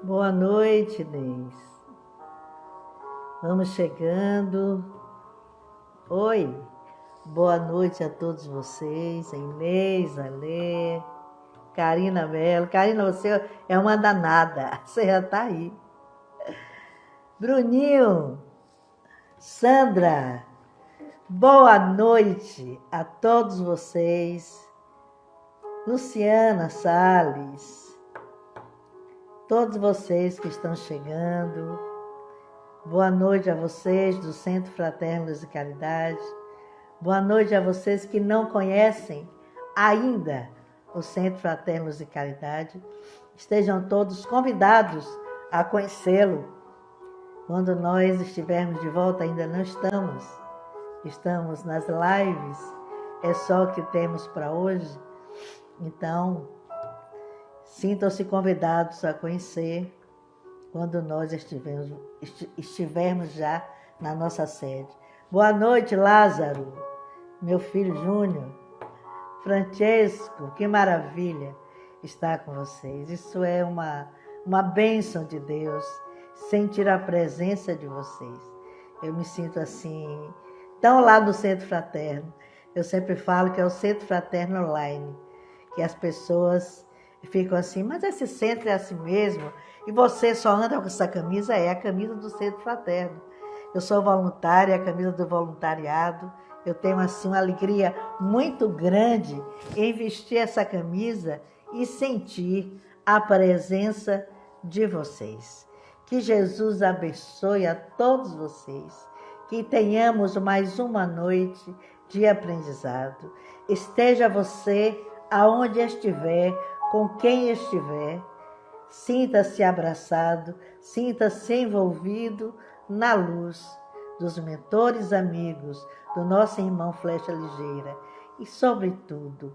Boa noite, Inês. Vamos chegando. Oi, boa noite a todos vocês. A Inês, a Lê, Karina Mello. Karina, você é uma danada. Você já está aí. Bruninho, Sandra, boa noite a todos vocês. Luciana Salles, todos vocês que estão chegando. Boa noite a vocês do Centro Fraterno Luz e Caridade. Boa noite a vocês que não conhecem ainda o Centro Fraterno Luz e Caridade. Estejam todos convidados a conhecê-lo. Quando nós estivermos de volta, ainda não estamos. Estamos nas lives. É só o que temos para hoje. Então, sintam-se convidados a conhecer quando nós estivermos já na nossa sede. Boa noite, Lázaro, meu filho Júnior, Francesco, que maravilha estar com vocês. Isso é uma bênção de Deus, sentir a presença de vocês. Eu me sinto assim, tão lá no Centro Fraterno. Eu sempre falo que é o Centro Fraterno Online, que as pessoas ficam assim, mas esse centro é assim mesmo? E você só anda com essa camisa? É a camisa do Centro Fraterno. Eu sou voluntária, a camisa do voluntariado. Eu tenho assim uma alegria muito grande em vestir essa camisa e sentir a presença de vocês. Que Jesus abençoe a todos vocês. Que tenhamos mais uma noite de aprendizado. Esteja você aonde estiver, com quem estiver, sinta-se abraçado, sinta-se envolvido na luz dos mentores amigos do nosso irmão Flecha Ligeira e, sobretudo,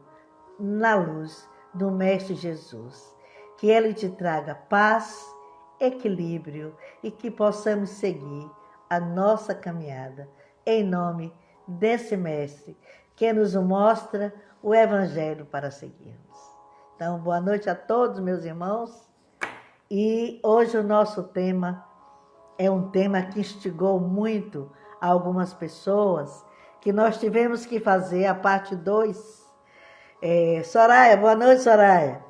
na luz do Mestre Jesus. Que Ele te traga paz, equilíbrio e que possamos seguir a nossa caminhada em nome desse Mestre que nos mostra o Evangelho para seguirmos. Então, boa noite a todos, meus irmãos. E hoje o nosso tema é um tema que instigou muito algumas pessoas, que nós tivemos que fazer a parte 2. Soraya, boa noite, Soraya.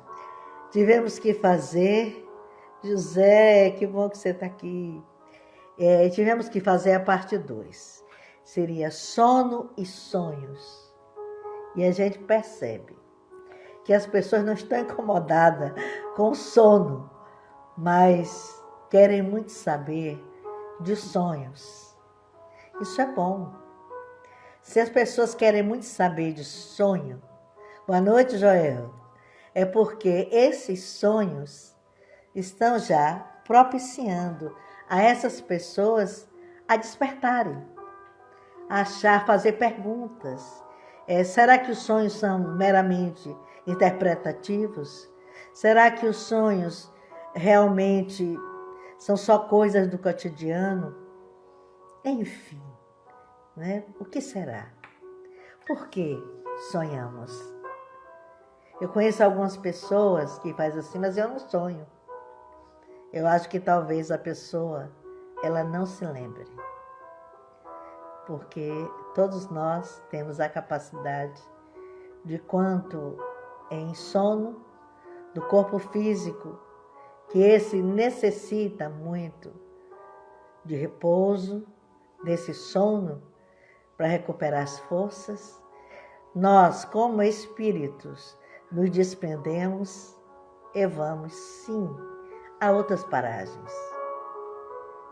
Tivemos que fazer. José, que bom que você está aqui. Tivemos que fazer a parte 2. Seria sono e sonhos. E a gente percebe que as pessoas não estão incomodadas com o sono, mas querem muito saber de sonhos. Isso é bom. Se as pessoas querem muito saber de sonho, boa noite, Joel, é porque esses sonhos estão já propiciando a essas pessoas a despertarem, a fazer perguntas. Será que os sonhos são meramente interpretativos? Será que os sonhos realmente são só coisas do cotidiano? Enfim, né? O que será? Por que sonhamos? Eu conheço algumas pessoas que fazem assim, mas eu não sonho. Eu acho que talvez a pessoa, ela não se lembre. Porque todos nós temos a capacidade de quanto em sono do corpo físico, que esse necessita muito de repouso, desse sono, para recuperar as forças, nós, como espíritos, nos desprendemos e vamos, sim, a outras paragens.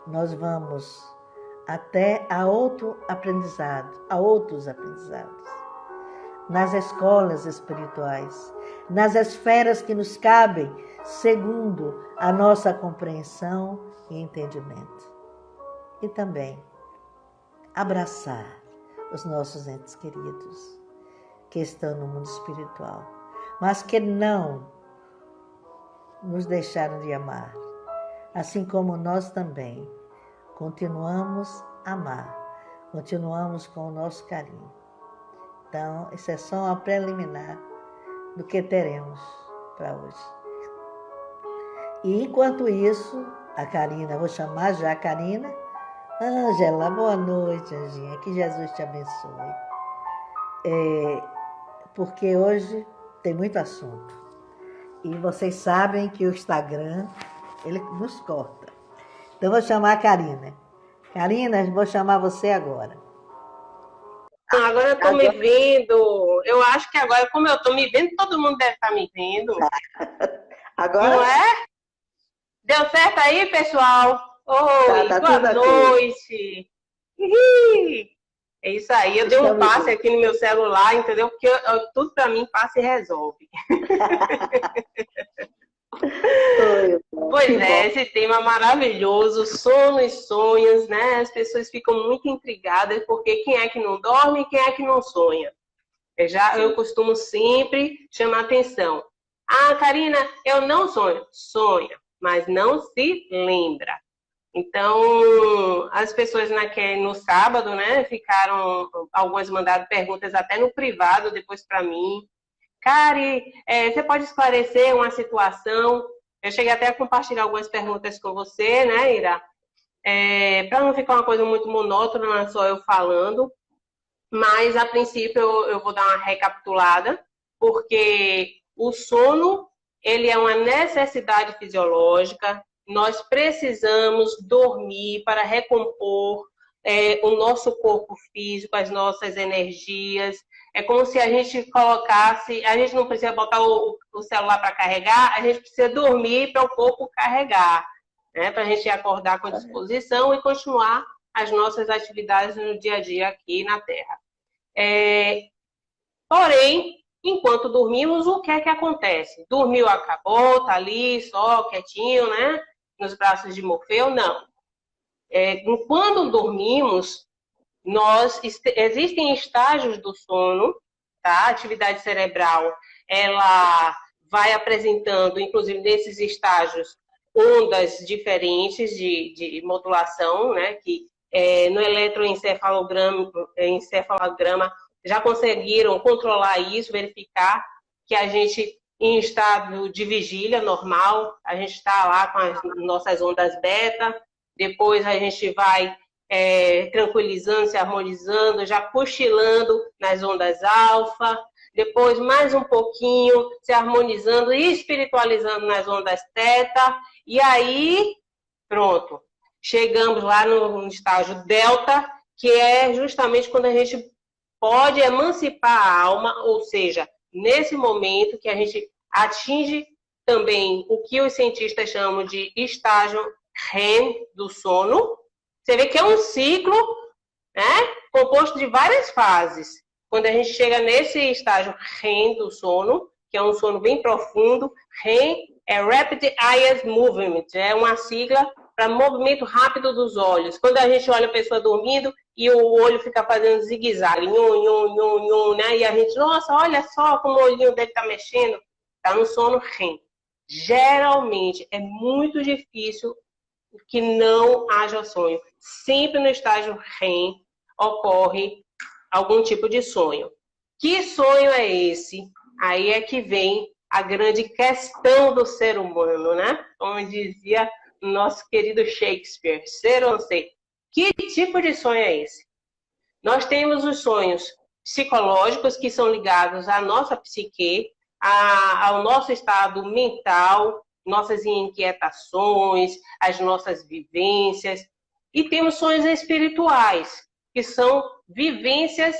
Nós vamos até a outros aprendizados, nas escolas espirituais, nas esferas que nos cabem, segundo a nossa compreensão e entendimento. E também abraçar os nossos entes queridos que estão no mundo espiritual, mas que não nos deixaram de amar, assim como nós também continuamos a amar, continuamos com o nosso carinho. Então, isso é só uma preliminar do que teremos para hoje. E enquanto isso, a Karina, vou chamar já a Karina. Ângela, boa noite, Anjinha, que Jesus te abençoe. Porque hoje tem muito assunto. E vocês sabem que o Instagram, ele nos corta. Então, vou chamar a Karina. Karina, vou chamar você agora. Agora eu estou me vendo. Eu acho que agora, como eu estou me vendo, todo mundo deve estar me vendo. Agora? Não é? Deu certo aí, pessoal? Oi, tá boa noite. É isso aí, eu dei um passe aqui no meu celular, entendeu? Porque tudo para mim passa e resolve. Pois é, esse tema maravilhoso, sono e sonhos, né? As pessoas ficam muito intrigadas, porque quem é que não dorme e quem é que não sonha? Eu costumo sempre chamar atenção. Ah, Karina, eu não sonho. Sonha, mas não se lembra. Então, as pessoas no sábado, né, algumas mandaram perguntas até no privado, depois para mim. Kari, você pode esclarecer uma situação? Eu cheguei até a compartilhar algumas perguntas com você, né, Ira? Para não ficar uma coisa muito monótona, só eu falando. Mas, a princípio, eu vou dar uma recapitulada, porque o sono, ele é uma necessidade fisiológica. Nós precisamos dormir para recompor o nosso corpo físico, as nossas energias. É como se a gente colocasse... A gente não precisa botar o celular para carregar, a gente precisa dormir para o corpo carregar, né? Para a gente acordar com disposição e continuar as nossas atividades no dia a dia aqui na Terra. Porém, enquanto dormimos, o que é que acontece? Dormiu, acabou, tá ali só quietinho, né? Nos braços de Morfeu? Não. Quando dormimos, existem estágios do sono, tá? A atividade cerebral, ela vai apresentando, inclusive nesses estágios, ondas diferentes de modulação, né? Que no eletroencefalograma já conseguiram controlar isso, verificar que a gente, em estado de vigília normal, a gente está lá com as nossas ondas beta, depois a gente vai tranquilizando, se harmonizando, já cochilando nas ondas alfa, depois mais um pouquinho, se harmonizando e espiritualizando nas ondas teta, e aí, pronto, chegamos lá no estágio delta, que é justamente quando a gente pode emancipar a alma, ou seja, nesse momento que a gente atinge também o que os cientistas chamam de estágio REM do sono. Você vê que é um ciclo, né, composto de várias fases. Quando a gente chega nesse estágio REM do sono, que é um sono bem profundo, REM é Rapid Eye Movement, é uma sigla para movimento rápido dos olhos. Quando a gente olha a pessoa dormindo e o olho fica fazendo zigue-zague, né? E a gente, nossa, olha só como o olhinho dele está mexendo. Está no sono REM. Geralmente é muito difícil que não haja sonho. Sempre no estágio REM ocorre algum tipo de sonho. Que sonho é esse? Aí é que vem a grande questão do ser humano, né? Como dizia nosso querido Shakespeare, ser ou não ser. Que tipo de sonho é esse? Nós temos os sonhos psicológicos, que são ligados à nossa psique, ao nosso estado mental, nossas inquietações, as nossas vivências. E temos sonhos espirituais, que são vivências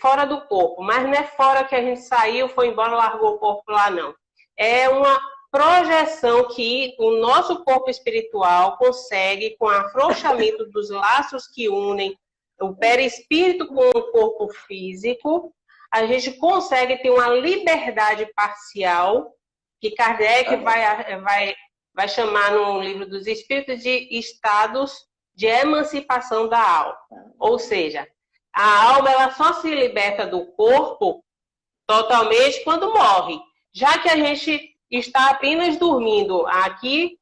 fora do corpo. Mas não é fora que a gente saiu, foi embora, largou o corpo lá, não. É uma projeção que o nosso corpo espiritual consegue, com o afrouxamento dos laços que unem o perispírito com o corpo físico, a gente consegue ter uma liberdade parcial, que Kardec vai chamar no Livro dos Espíritos de estados de emancipação da alma. Ou seja, a alma ela só se liberta do corpo totalmente quando morre. Já que a gente está apenas dormindo. Aqui,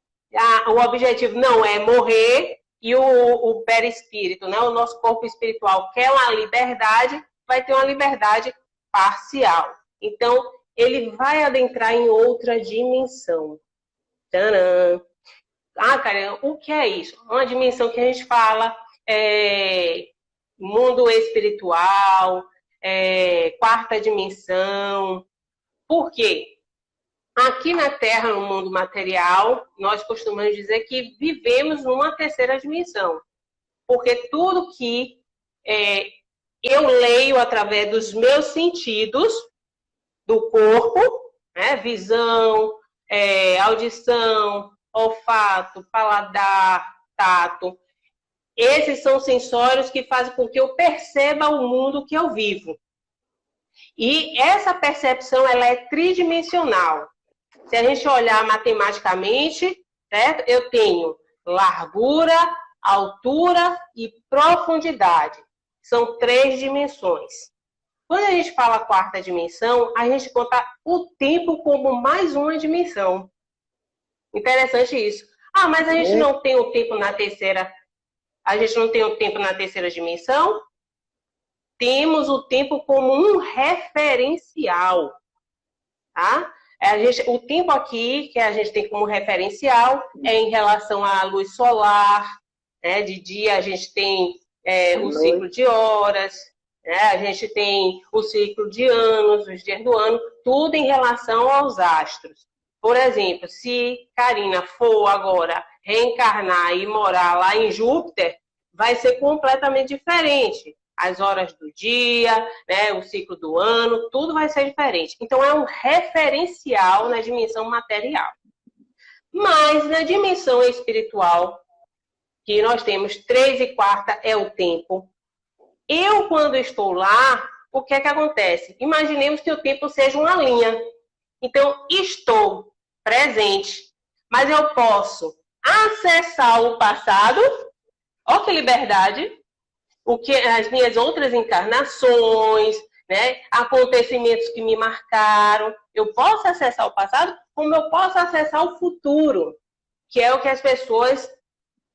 o objetivo não é morrer, e o perispírito, né, o nosso corpo espiritual, quer uma liberdade, vai ter uma liberdade parcial. Então, ele vai adentrar em outra dimensão. Tcharam! Ah, cara, o que é isso? Uma dimensão que a gente fala mundo espiritual, quarta dimensão. Por quê? Aqui na Terra, no mundo material, nós costumamos dizer que vivemos numa terceira dimensão. Porque tudo que eu leio através dos meus sentidos, do corpo, né? Visão, audição, olfato, paladar, tato. Esses são sensórios que fazem com que eu perceba o mundo que eu vivo. E essa percepção, ela é tridimensional. Se a gente olhar matematicamente, certo? Eu tenho largura, altura e profundidade. São 3 dimensões. Quando a gente fala quarta dimensão, a gente conta o tempo como mais uma dimensão. Interessante isso. Ah, mas a gente não tem o tempo na terceira. A gente não tem o tempo na terceira dimensão? Temos o tempo como um referencial. Tá? O tempo aqui que a gente tem como referencial é em relação à luz solar. Né? De dia a gente tem o ciclo de horas, né? A gente tem o ciclo de anos, os dias do ano, tudo em relação aos astros. Por exemplo, se Karina for agora reencarnar e morar lá em Júpiter, vai ser completamente diferente. As horas do dia, né, o ciclo do ano, tudo vai ser diferente. Então, é um referencial na dimensão material. Mas, na dimensão espiritual, que nós temos 3 e quarta é o tempo. Eu, quando estou lá, o que é que acontece? Imaginemos que o tempo seja uma linha. Então, estou presente, mas eu posso acessar o passado. Olha que liberdade! As minhas outras encarnações, né? Acontecimentos que me marcaram. Eu posso acessar o passado, como eu posso acessar o futuro, que é o que as pessoas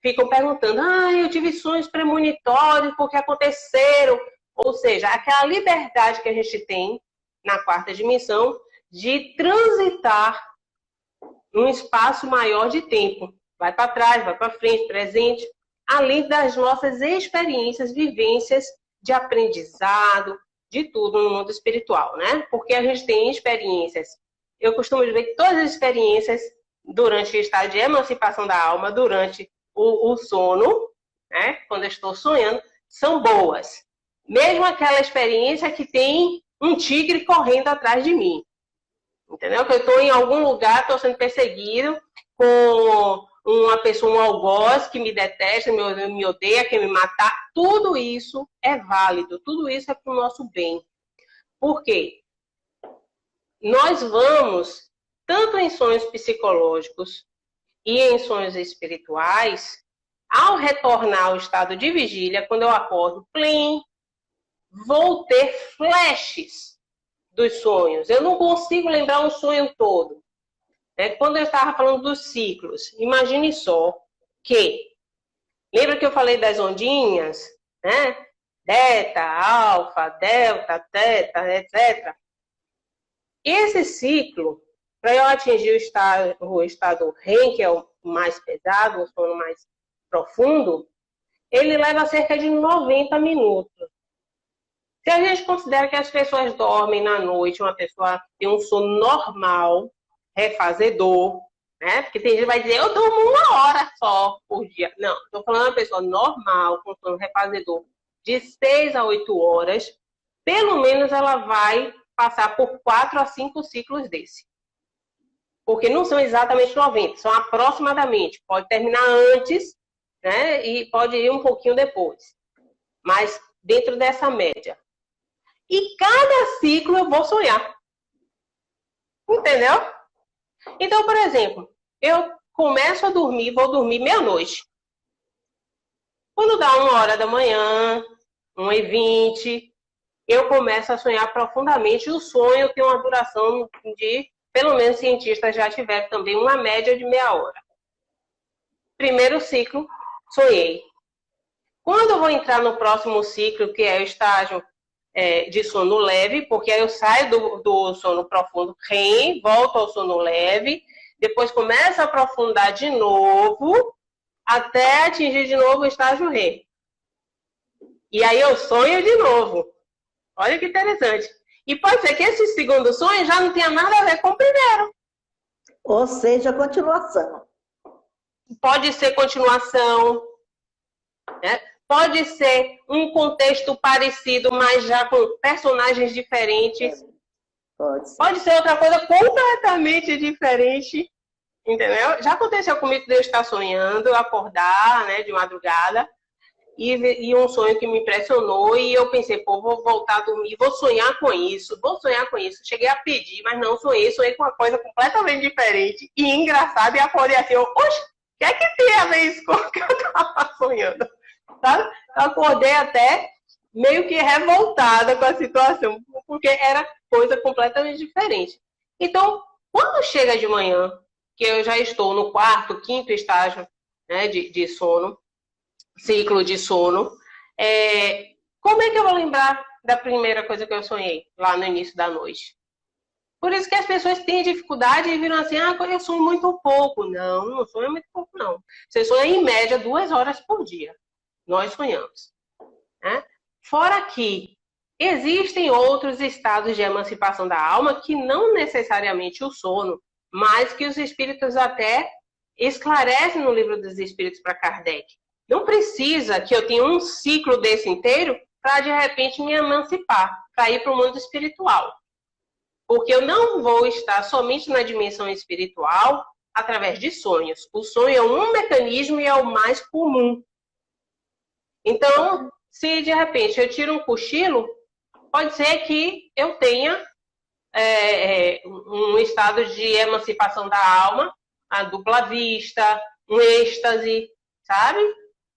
ficam perguntando. Ah, eu tive sonhos premonitórios porque aconteceram. Ou seja, aquela liberdade que a gente tem na quarta dimensão de transitar num espaço maior de tempo. Vai para trás, vai para frente, presente, além das nossas experiências, vivências de aprendizado, de tudo no mundo espiritual, né? Porque a gente tem experiências. Eu costumo dizer que todas as experiências durante o estado de emancipação da alma, durante o sono, né? Quando eu estou sonhando, são boas. Mesmo aquela experiência que tem um tigre correndo atrás de mim. Entendeu? Que eu estou em algum lugar, estou sendo perseguido com uma pessoa, um algoz que me detesta, me odeia, quer me matar. Tudo isso é válido, tudo isso é para o nosso bem. Por quê? Nós vamos, tanto em sonhos psicológicos e em sonhos espirituais, ao retornar ao estado de vigília, quando eu acordo, plim, vou ter flashes dos sonhos. Eu não consigo lembrar um sonho todo. Quando eu estava falando dos ciclos, imagine só que, lembra que eu falei das ondinhas, né? Beta, alfa, delta, teta, etc. Esse ciclo, para eu atingir o estado REM, que é o mais pesado, o sono mais profundo, ele leva cerca de 90 minutos. Se a gente considera que as pessoas dormem na noite, uma pessoa tem um sono normal, refazedor, né? Porque tem gente que vai dizer, eu durmo 1 hora só por dia. Não, estou falando de uma pessoa normal, com sono refazedor, de 6 a 8 horas, pelo menos ela vai passar por 4 a 5 ciclos desse. Porque não são exatamente 90, são aproximadamente. Pode terminar antes, né? E pode ir um pouquinho depois. Mas dentro dessa média. E cada ciclo eu vou sonhar. Entendeu? Então, por exemplo, eu começo a dormir, vou dormir meia-noite. Quando dá 1 hora da manhã, 1h20, eu começo a sonhar profundamente. O sonho tem uma duração de pelo menos cientistas já tiveram também uma média de meia hora. Primeiro ciclo, sonhei. Quando eu vou entrar no próximo ciclo, que é o estágio de sono leve, porque aí eu saio do sono profundo, REM, volto ao sono leve, depois começo a aprofundar de novo, até atingir de novo o estágio REM. E aí eu sonho de novo. Olha que interessante. E pode ser que esse segundo sonho já não tenha nada a ver com o primeiro. Ou seja, continuação. Pode ser continuação, né? Pode ser um contexto parecido, mas já com personagens diferentes. Pode ser outra coisa completamente diferente, entendeu? Já aconteceu comigo de eu estar sonhando, acordar, né, de madrugada, e um sonho que me impressionou, e eu pensei, pô, vou voltar a dormir, vou sonhar com isso, vou sonhar com isso. Cheguei a pedir, mas não sonhei com uma coisa completamente diferente e engraçada, e acordei assim, oxe, o que é que tem a ver isso com o que eu estava sonhando? Sabe? Eu acordei até meio que revoltada com a situação, porque era coisa completamente diferente. Então, quando chega de manhã, que eu já estou no quarto, quinto estágio, né, de sono, ciclo de sono, como é que eu vou lembrar da primeira coisa que eu sonhei lá no início da noite? Por isso que as pessoas têm dificuldade e viram assim, eu sonho muito pouco. Não, não sonho muito pouco, não. Você sonha em média 2 horas por dia. Nós sonhamos. Né? Fora que existem outros estados de emancipação da alma que não necessariamente o sono, mas que os espíritos até esclarecem no Livro dos Espíritos para Kardec. Não precisa que eu tenha um ciclo desse inteiro para, de repente, me emancipar, para ir para o mundo espiritual. Porque eu não vou estar somente na dimensão espiritual através de sonhos. O sonho é um mecanismo e é o mais comum. Então, se de repente eu tiro um cochilo, pode ser que eu tenha um estado de emancipação da alma, a dupla vista, um êxtase, sabe?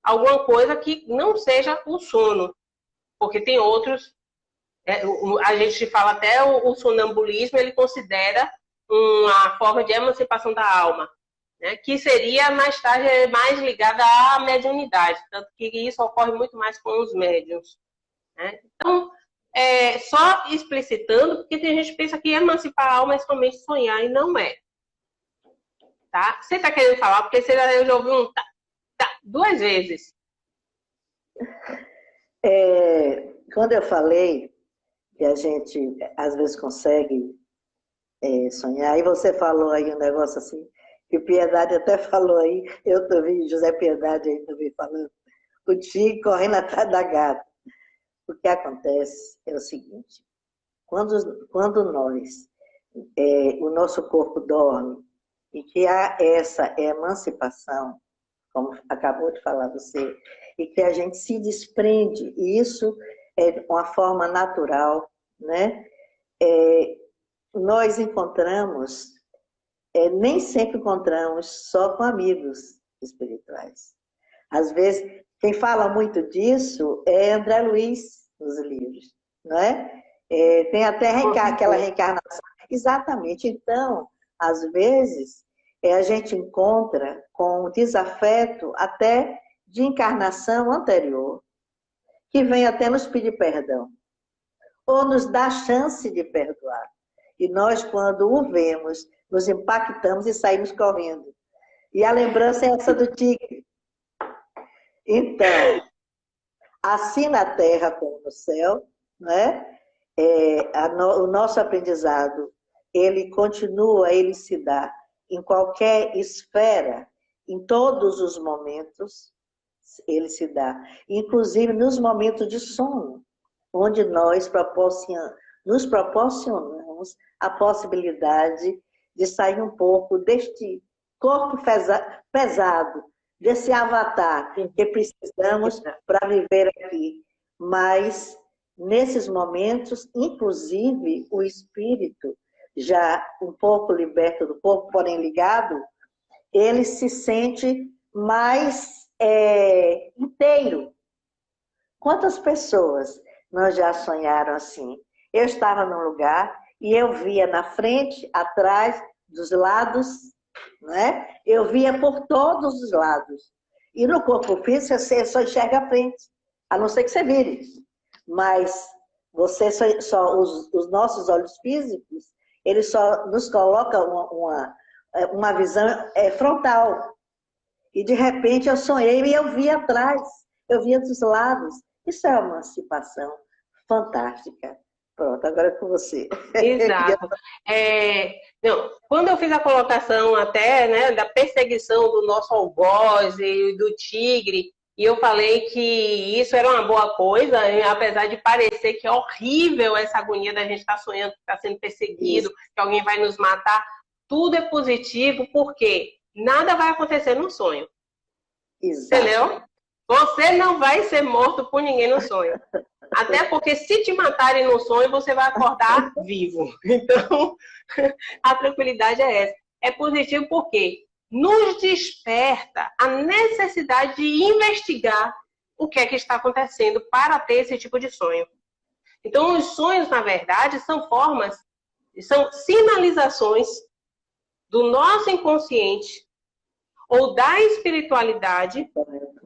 Alguma coisa que não seja o sono. Porque tem outros, a gente fala até o sonambulismo, ele considera uma forma de emancipação da alma. Né, que seria mais tarde mais ligada à mediunidade, tanto que isso ocorre muito mais com os médiuns. Né? Então, só explicitando, porque tem gente que pensa que emancipar a alma é somente sonhar, e não é. Tá? Você está querendo falar, porque você já ouviu tá, 2 vezes. Quando eu falei que a gente às vezes consegue sonhar, e você falou aí um negócio assim, que Piedade até falou aí, eu também, José Piedade aí também falando, o tigre correndo atrás da gata. O que acontece é o seguinte, quando nós, o nosso corpo dorme, e que há essa emancipação, como acabou de falar você, e que a gente se desprende, e isso é uma forma natural, né? Nós encontramos, nem sempre encontramos só com amigos espirituais. Às vezes, quem fala muito disso é André Luiz nos livros, não é? Tem até aquela reencarnação. Exatamente. Então, às vezes, a gente encontra com desafeto até de encarnação anterior, que vem até nos pedir perdão, ou nos dá chance de perdoar. E nós, quando o vemos, nos impactamos e saímos correndo. E a lembrança é essa do tigre. Então, assim na terra como no céu, né? O nosso aprendizado, ele continua, ele se dá em qualquer esfera, em todos os momentos, ele se dá. Inclusive nos momentos de sono, onde nós nos proporcionamos a possibilidade de sair um pouco deste corpo pesado, desse avatar que precisamos para viver aqui. Mas, nesses momentos, inclusive, o espírito, já um pouco liberto do corpo, porém ligado, ele se sente mais inteiro. Quantas pessoas nós já sonharam assim? Eu estava num lugar e eu via na frente, atrás, dos lados, né? Eu via por todos os lados. E no corpo físico você só enxerga a frente, a não ser que você vire. Mas você os nossos olhos físicos, eles só nos colocam uma visão frontal. E de repente eu sonhei e eu via atrás, eu via dos lados. Isso é uma emancipação fantástica. Pronto, agora é com você. Exato. Não, quando eu fiz a colocação até, né, da perseguição do nosso algoz e do tigre, e eu falei que isso era uma boa coisa, apesar de parecer que é horrível essa agonia da gente estar sonhando que está sendo perseguido, que alguém vai nos matar, tudo é positivo, porque nada vai acontecer no sonho. Exato. Entendeu? Você não vai ser morto por ninguém no sonho. Até porque se te matarem no sonho, você vai acordar vivo. Então, a tranquilidade é essa. É positivo porque nos desperta a necessidade de investigar o que é que está acontecendo para ter esse tipo de sonho. Então, os sonhos, na verdade, são sinalizações do nosso inconsciente ou da espiritualidade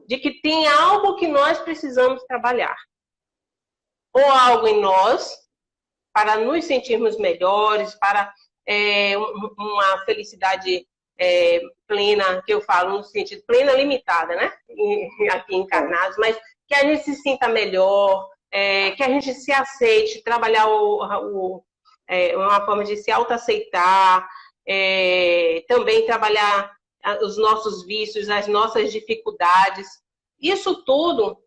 de que tem algo que nós precisamos trabalhar. Ou algo em nós, para nos sentirmos melhores, para uma felicidade plena, que eu falo no sentido plena limitada, né? Aqui encarnados, mas que a gente se sinta melhor, que a gente se aceite, trabalhar uma forma de se autoaceitar, também trabalhar os nossos vícios, as nossas dificuldades. Isso tudo,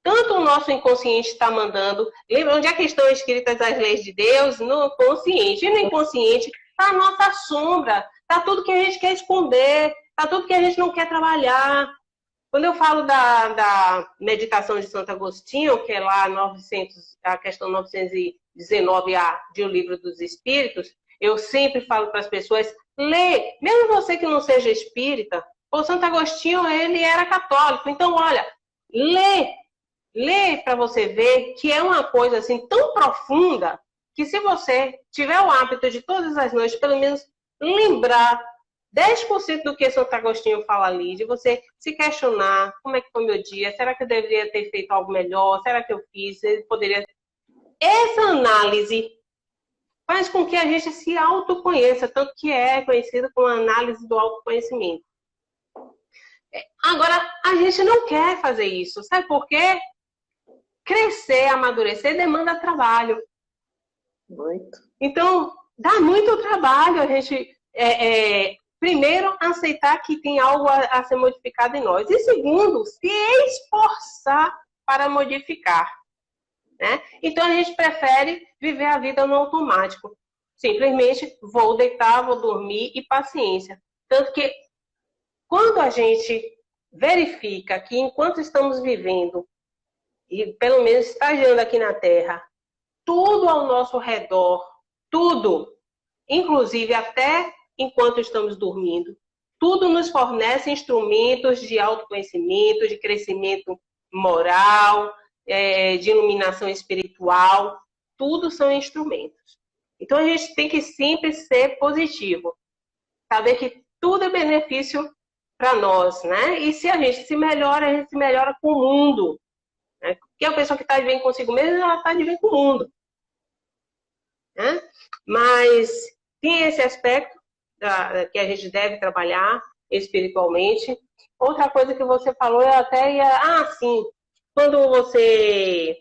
tanto o nosso inconsciente está mandando. Lembra onde é que estão escritas as leis de Deus? No consciente. E no inconsciente está a nossa sombra, está tudo que a gente quer esconder, está tudo que a gente não quer trabalhar. Quando eu falo da meditação de Santo Agostinho, que é lá a questão 919A de O Livro dos Espíritos, eu sempre falo para as pessoas, lê, mesmo você que não seja espírita, o Santo Agostinho, ele era católico, então, olha, lê para você ver que é uma coisa assim tão profunda que se você tiver o hábito de todas as noites, pelo menos lembrar 10% do que Santo Agostinho fala ali, de você se questionar, como é que foi meu dia, será que eu deveria ter feito algo melhor, será que eu fiz, ele poderia... Essa análise faz com que a gente se autoconheça, tanto que é conhecido como a análise do autoconhecimento. Agora, a gente não quer fazer isso, sabe por quê? Crescer, amadurecer, demanda trabalho. Muito. Então, dá muito trabalho a gente, primeiro, aceitar que tem algo a ser modificado em nós. E segundo, se esforçar para modificar. Né? Então, a gente prefere viver a vida no automático. Simplesmente, vou deitar, vou dormir e paciência. Tanto que, quando a gente verifica que enquanto estamos vivendo, e pelo menos estagiando aqui na Terra, tudo ao nosso redor, tudo, inclusive até enquanto estamos dormindo, tudo nos fornece instrumentos de autoconhecimento, de crescimento moral, de iluminação espiritual, tudo são instrumentos. Então a gente tem que sempre ser positivo, saber que tudo é benefício para nós, né? E se a gente se melhora, a gente se melhora com o mundo. Né? Porque a pessoa que está de bem consigo mesma, ela está de bem com o mundo. Né? Mas tem esse aspecto que a gente deve trabalhar espiritualmente. Outra coisa que você falou, eu até ia... sim. Quando você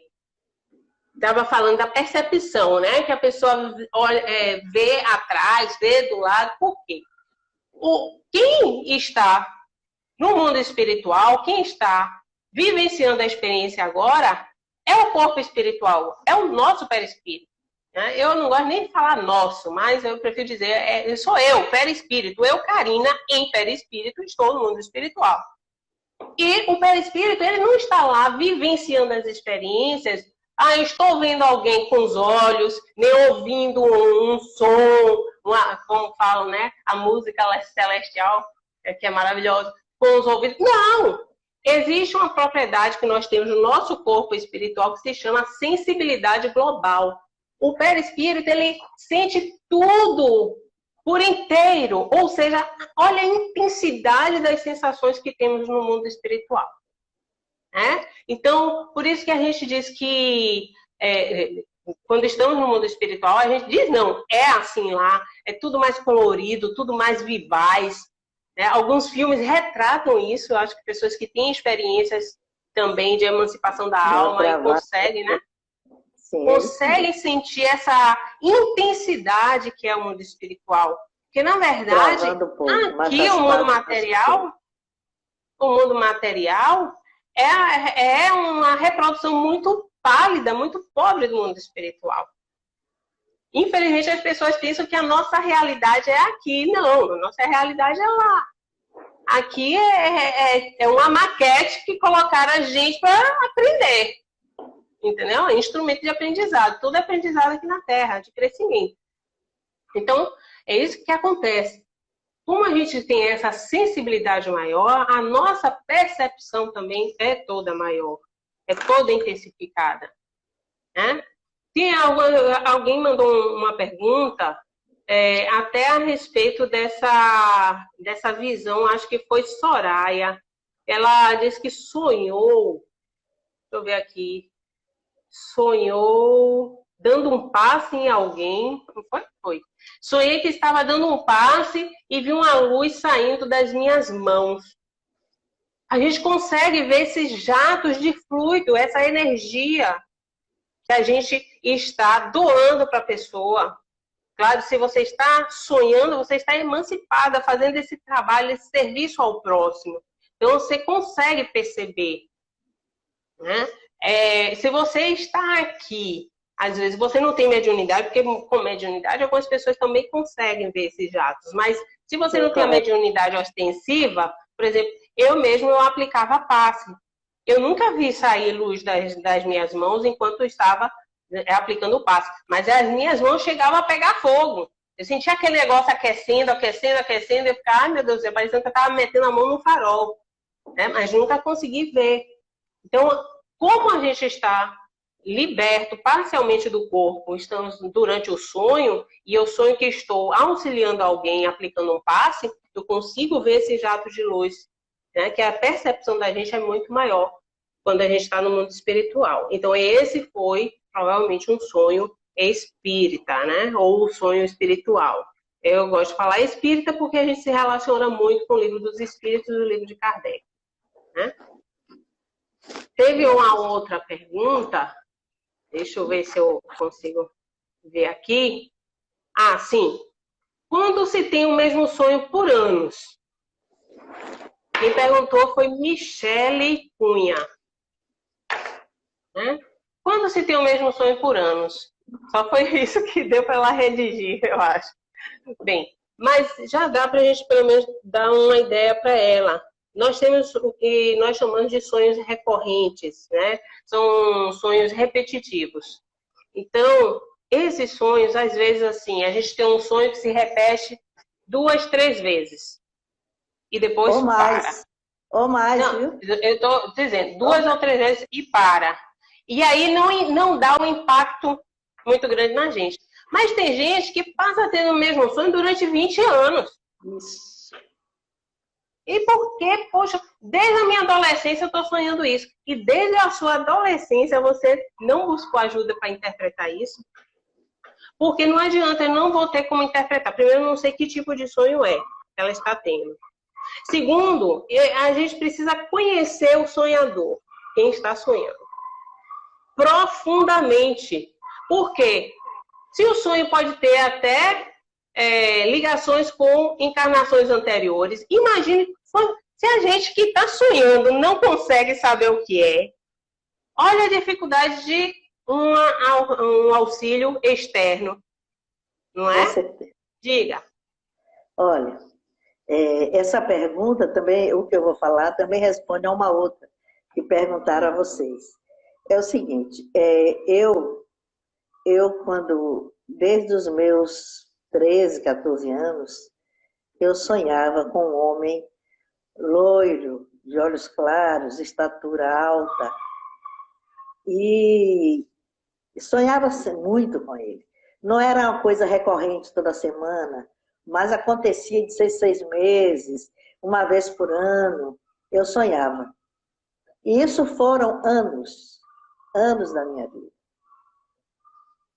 estava falando da percepção, né? Que a pessoa vê atrás, vê do lado. Por quê? Quem está no mundo espiritual, quem está vivenciando a experiência agora, é o corpo espiritual, é o nosso perispírito. Né? Eu não gosto nem de falar nosso, mas eu prefiro dizer, sou eu, perispírito. Eu, Karina, em perispírito, estou no mundo espiritual. E o perispírito, ele não está lá vivenciando as experiências. Estou vendo alguém com os olhos, nem ouvindo um som, como falam, né? A música celestial, que é maravilhosa, com os ouvidos. Não! Existe uma propriedade que nós temos no nosso corpo espiritual que se chama sensibilidade global. O perispírito, ele sente tudo por inteiro. Ou seja, olha a intensidade das sensações que temos no mundo espiritual. Né? Então, por isso que a gente diz que quando estamos no mundo espiritual, a gente diz, não, é assim lá, é tudo mais colorido, tudo mais vivaz. Né? Alguns filmes retratam isso, eu acho que pessoas que têm experiências também de emancipação da alma e conseguem, né? Sim, conseguem sentir essa intensidade que é o mundo espiritual. Porque, na verdade, aqui o mundo material é uma reprodução muito pálida, muito pobre do mundo espiritual. Infelizmente, as pessoas pensam que a nossa realidade é aqui. Não, a nossa realidade é lá. Aqui é uma maquete que colocaram a gente para aprender. Entendeu? É instrumento de aprendizado. Tudo é aprendizado aqui na Terra, de crescimento. Então, é isso que acontece. Como a gente tem essa sensibilidade maior, a nossa percepção também é toda maior. É toda intensificada. Né? Alguém mandou uma pergunta até a respeito dessa visão, acho que foi Soraya. Ela disse que sonhou, deixa eu ver aqui, sonhou dando um passe em alguém, não foi? Foi. Sonhei que estava dando um passe e vi uma luz saindo das minhas mãos. A gente consegue ver esses jatos de fluido, essa energia que a gente está doando para a pessoa. Claro, se você está sonhando, você está emancipada, fazendo esse trabalho, esse serviço ao próximo. Então, você consegue perceber. Né? Se você está aqui, às vezes você não tem mediunidade, porque com mediunidade algumas pessoas também conseguem ver esses jatos. Mas se você não tem a mediunidade ostensiva, por exemplo, eu aplicava passe. Eu nunca vi sair luz das minhas mãos enquanto eu estava aplicando o passe. Mas as minhas mãos chegavam a pegar fogo. Eu sentia aquele negócio aquecendo, e eu ficava, ai meu Deus, parecendo que eu estava metendo a mão no farol. Né? Mas nunca consegui ver. Então, como a gente está liberto parcialmente do corpo, estamos durante o sonho, e eu sonho que estou auxiliando alguém aplicando um passe, eu consigo ver esse jato de luz, né? Que a percepção da gente é muito maior quando a gente está no mundo espiritual. Então, esse foi provavelmente um sonho espírita, né? Ou um sonho espiritual. Eu gosto de falar espírita porque a gente se relaciona muito com o livro dos espíritos e o livro de Kardec, né? Teve uma outra pergunta, deixa eu ver se eu consigo ver aqui. Ah, sim. Quando se tem o mesmo sonho por anos? Quem perguntou foi Michele Cunha. Né? Quando se tem o mesmo sonho por anos? Só foi isso que deu para ela redigir, eu acho. Bem, mas já dá para a gente pelo menos dar uma ideia para ela. Nós temos o que nós chamamos de sonhos recorrentes, né? São sonhos repetitivos. Então, esses sonhos, às vezes, assim, a gente tem um sonho que se repete 2, 3 vezes. E depois ou mais. para. Ou mais, não, viu? Eu estou dizendo, 2 ou 3 vezes e para. E aí não dá um impacto muito grande na gente. Mas tem gente que passa tendo o mesmo sonho durante 20 anos. Isso. E por quê? Poxa, desde a minha adolescência eu estou sonhando isso. E desde a sua adolescência você não buscou ajuda para interpretar isso? Porque não adianta, eu não vou ter como interpretar. Primeiro, eu não sei que tipo de sonho é que ela está tendo. Segundo, a gente precisa conhecer o sonhador, quem está sonhando. Profundamente. Por quê? Se o sonho pode ter até ligações com encarnações anteriores, imagine se a gente que está sonhando não consegue saber o que é. Olha a dificuldade de um auxílio externo, não é? Com certeza. Diga. Olha, essa pergunta também, o que eu vou falar, também responde a uma outra que perguntaram a vocês. É o seguinte, eu quando, desde os meus 13, 14 anos, eu sonhava com um homem loiro, de olhos claros, estatura alta, e E sonhava-se muito com ele. Não era uma coisa recorrente toda semana, mas acontecia de 6 meses, uma vez por ano, eu sonhava. E isso foram anos, anos da minha vida.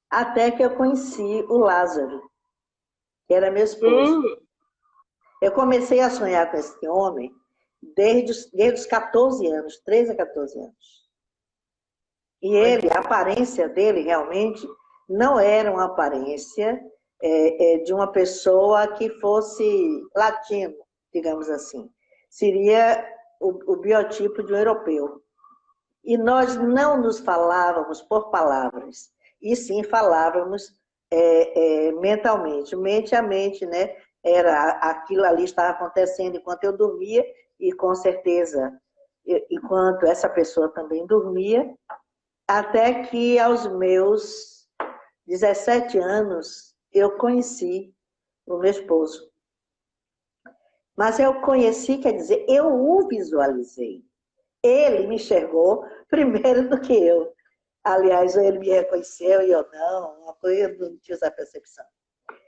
Até que eu conheci o Lázaro, que era meu esposo. Eu comecei a sonhar com esse homem desde os 14 anos, 13 a 14 anos. E ele, a aparência dele realmente não era uma aparência de uma pessoa que fosse latino, digamos assim. Seria o biotipo de um europeu. E nós não nos falávamos por palavras, e sim falávamos mentalmente. Mente a mente, né? Era aquilo ali estava acontecendo enquanto eu dormia, e com certeza, enquanto essa pessoa também dormia, até que aos meus 17 anos eu conheci o meu esposo. Mas eu conheci, quer dizer, eu o visualizei. Ele me enxergou primeiro do que eu. Aliás, ele me reconheceu e eu não, uma coisa, eu não tinha essa percepção.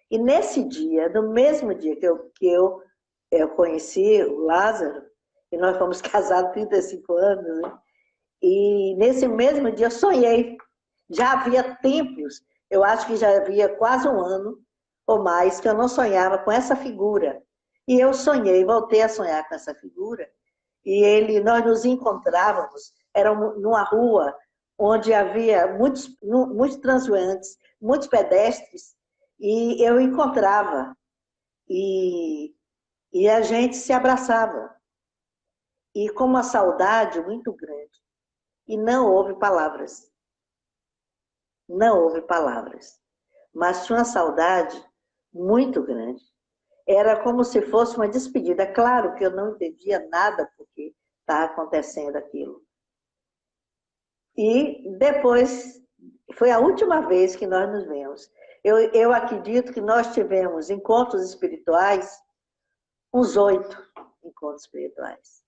E nesse dia, no mesmo dia que eu conheci o Lázaro, e nós fomos casados 35 anos, né? E nesse mesmo dia eu sonhei. Já havia tempos, eu acho que já havia quase um ano ou mais, que eu não sonhava com essa figura. E eu sonhei, voltei a sonhar com essa figura. E nós nos encontrávamos, era numa rua onde havia muitos transeuntes, muitos pedestres, e eu encontrava, e a gente se abraçava. E com uma saudade muito grande. E não houve palavras. Não houve palavras. Mas tinha uma saudade muito grande. Era como se fosse uma despedida. Claro que eu não entendia nada porque estava acontecendo aquilo. E depois, foi a última vez que nós nos vemos. Eu acredito que nós tivemos encontros espirituais, uns 8 encontros espirituais.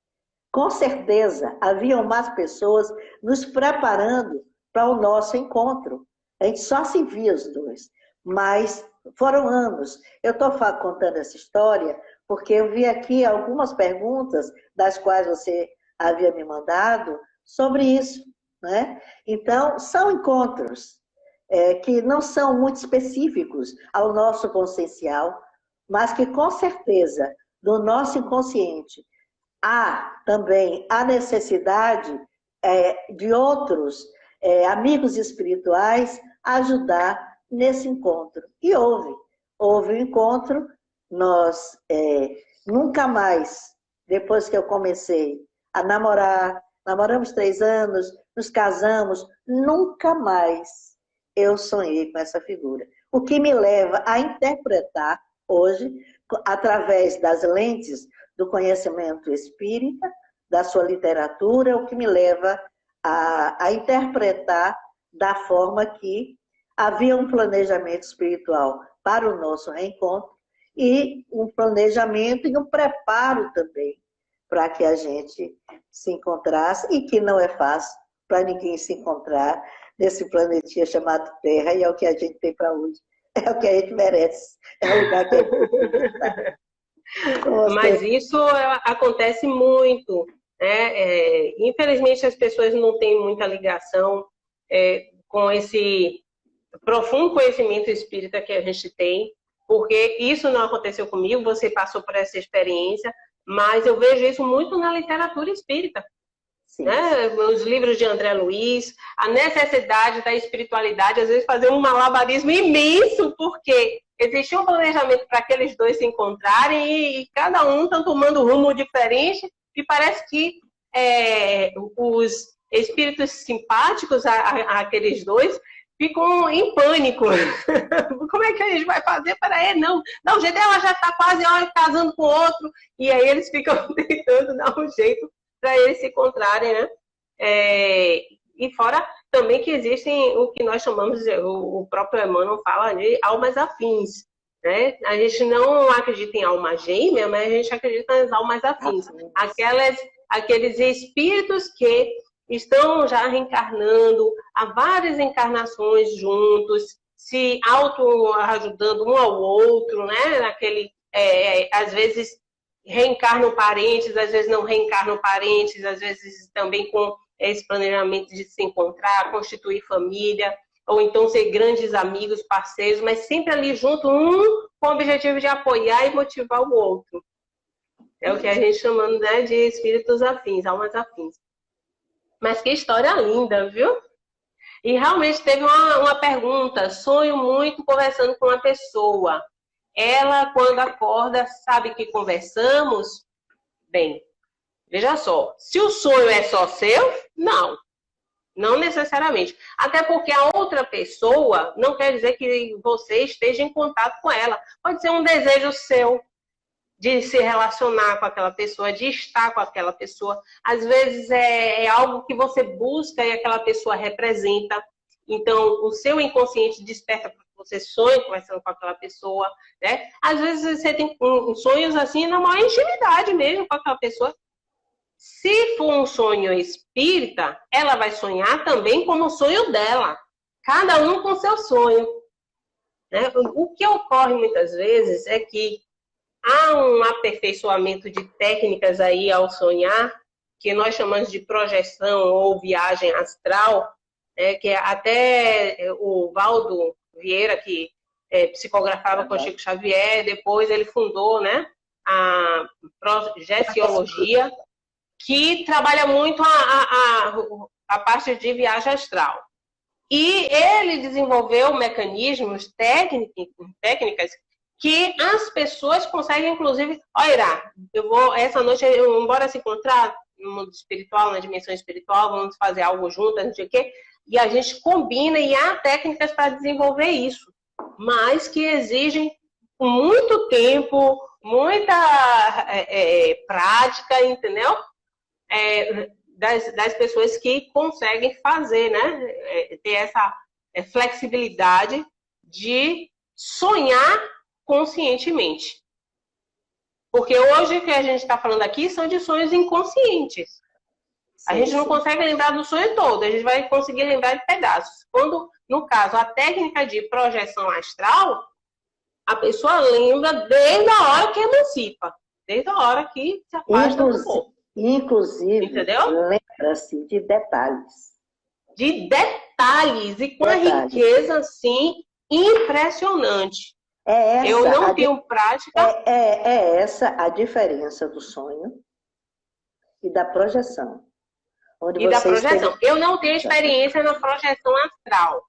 Com certeza, haviam mais pessoas nos preparando para o nosso encontro. A gente só se via os dois, mas foram anos. Eu estou contando essa história porque eu vi aqui algumas perguntas, das quais você havia me mandado, sobre isso, né? Então, são encontros que não são muito específicos ao nosso consciencial, mas que, com certeza, no nosso inconsciente, há também a necessidade de outros amigos espirituais ajudar nesse encontro. E houve um encontro, nós nunca mais, depois que eu comecei a namorar, namoramos 3 anos, nos casamos, nunca mais eu sonhei com essa figura. O que me leva a interpretar hoje, através das lentes do conhecimento espírita, da sua literatura, o que me leva a interpretar da forma que havia um planejamento espiritual para o nosso reencontro e um planejamento e um preparo também para que a gente se encontrasse, e que não é fácil para ninguém se encontrar nesse planetinha chamado Terra, e é o que a gente tem para hoje, é o que a gente merece, é o lugar que a gente Mas isso acontece muito, né? Infelizmente as pessoas não têm muita ligação com esse profundo conhecimento espírita que a gente tem, porque isso não aconteceu comigo, você passou por essa experiência, mas eu vejo isso muito na literatura espírita. Né? Os livros de André Luiz, a necessidade da espiritualidade, às vezes fazer um malabarismo imenso, porque existia um planejamento para aqueles dois se encontrarem e cada um está tomando um rumo diferente, e parece que os espíritos simpáticos àqueles dois ficam em pânico. Como é que a gente vai fazer para ele? Não, dá um jeito, ela já está quase casando com outro, e aí eles ficam tentando dar um jeito para eles se encontrarem, né? E fora também que existem o que nós chamamos, o próprio Emmanuel fala de almas afins, né? A gente não acredita em alma gêmea, mas a gente acredita nas almas afins. Aqueles espíritos que estão já reencarnando há várias encarnações juntos, se auto-ajudando um ao outro, né? Às vezes reencarnam parentes, às vezes não reencarnam parentes, às vezes também com esse planejamento de se encontrar, constituir família, ou então ser grandes amigos, parceiros, mas sempre ali junto, um com o objetivo de apoiar e motivar o outro. É o que a gente chama, né, de espíritos afins, almas afins. Mas que história linda, viu? E realmente teve uma pergunta, sonho muito conversando com uma pessoa. Ela, quando acorda, sabe que conversamos? Bem, veja só, se o sonho é só seu, não. Não necessariamente. Até porque a outra pessoa não quer dizer que você esteja em contato com ela. Pode ser um desejo seu de se relacionar com aquela pessoa, de estar com aquela pessoa. Às vezes é algo que você busca e aquela pessoa representa. Então, o seu inconsciente desperta para que você sonhe conversando com aquela pessoa, né? Às vezes você tem sonhos assim na maior intimidade mesmo com aquela pessoa. Se for um sonho espírita, ela vai sonhar também como o sonho dela. Cada um com seu sonho, né? O que ocorre muitas vezes é que há um aperfeiçoamento de técnicas aí ao sonhar, que nós chamamos de projeção ou viagem astral, que até o Valdo Vieira, que psicografava com Chico Xavier, depois ele fundou, né, a projeciologia, que trabalha muito a parte de viagem astral. E ele desenvolveu mecanismos, técnicas, que as pessoas conseguem, inclusive... Olha, Ira, essa noite, embora se encontrar no mundo espiritual, na dimensão espiritual, vamos fazer algo juntas, não sei o quê, e a gente combina e há técnicas para desenvolver isso, mas que exigem muito tempo, muita prática, entendeu? Das pessoas que conseguem fazer, né? Ter essa flexibilidade de sonhar conscientemente. Porque hoje o que a gente está falando aqui são de sonhos inconscientes. A gente não consegue lembrar do sonho todo, a gente vai conseguir lembrar de pedaços. Quando, no caso, a técnica de projeção astral, a pessoa lembra desde a hora que emancipa, desde a hora que se afasta do corpo. Inclusive, entendeu? Lembra-se de detalhes. De detalhes, e com a riqueza, assim, impressionante. Eu não tenho prática. É essa a diferença do sonho e da projeção. Eu não tenho experiência na projeção astral,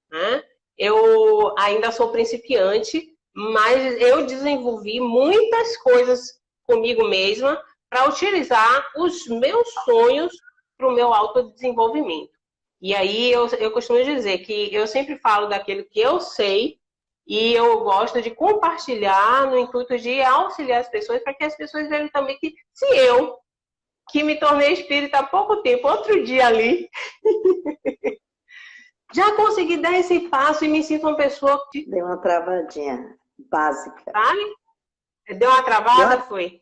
né? Eu ainda sou principiante, mas eu desenvolvi muitas coisas comigo mesma para utilizar os meus sonhos para o meu autodesenvolvimento. E aí eu costumo dizer que eu sempre falo daquilo que eu sei e eu gosto de compartilhar no intuito de auxiliar as pessoas para que as pessoas vejam também que se eu, que me tornei espírita há pouco tempo, outro dia ali, já consegui dar esse passo e me sinto uma pessoa que... Deu uma travadinha básica. Sabe? Deu uma travada, foi?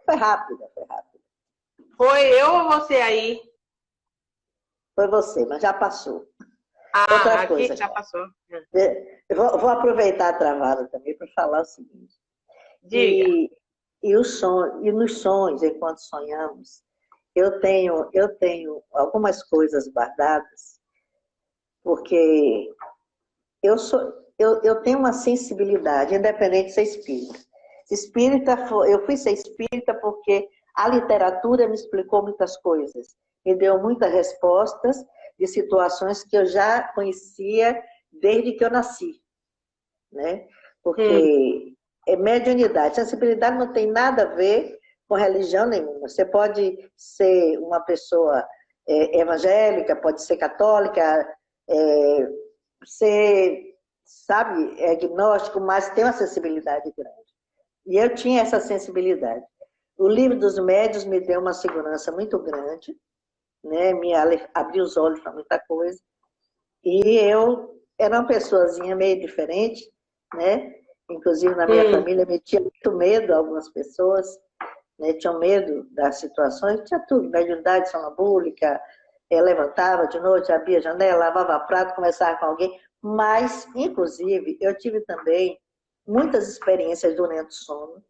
Foi rápida. Foi eu ou você aí? Foi você, mas já passou. Outra coisa, já passou. Eu vou aproveitar a travada também para falar o seguinte. Diga. E nos sonhos, enquanto sonhamos, eu tenho algumas coisas guardadas, porque eu tenho uma sensibilidade, independente de ser espírita. Eu fui ser espírita porque a literatura me explicou muitas coisas, me deu muitas respostas de situações que eu já conhecia desde que eu nasci, né? Porque mediunidade, sensibilidade não tem nada a ver com religião nenhuma. Você pode ser uma pessoa evangélica, pode ser católica, ser, sabe, agnóstico, mas tem uma sensibilidade grande. E eu tinha essa sensibilidade. O livro dos médiuns me deu uma segurança muito grande, né? Me abriu os olhos para muita coisa. E eu era uma pessoazinha meio diferente, né? Inclusive na minha família me tinha muito medo, algumas pessoas, né? Tinham medo das situações, tinha tudo, mediunidade sonambúlica, levantava de noite, abria a janela, lavava prato, conversava com alguém. Mas, inclusive, eu tive também muitas experiências durante o sono,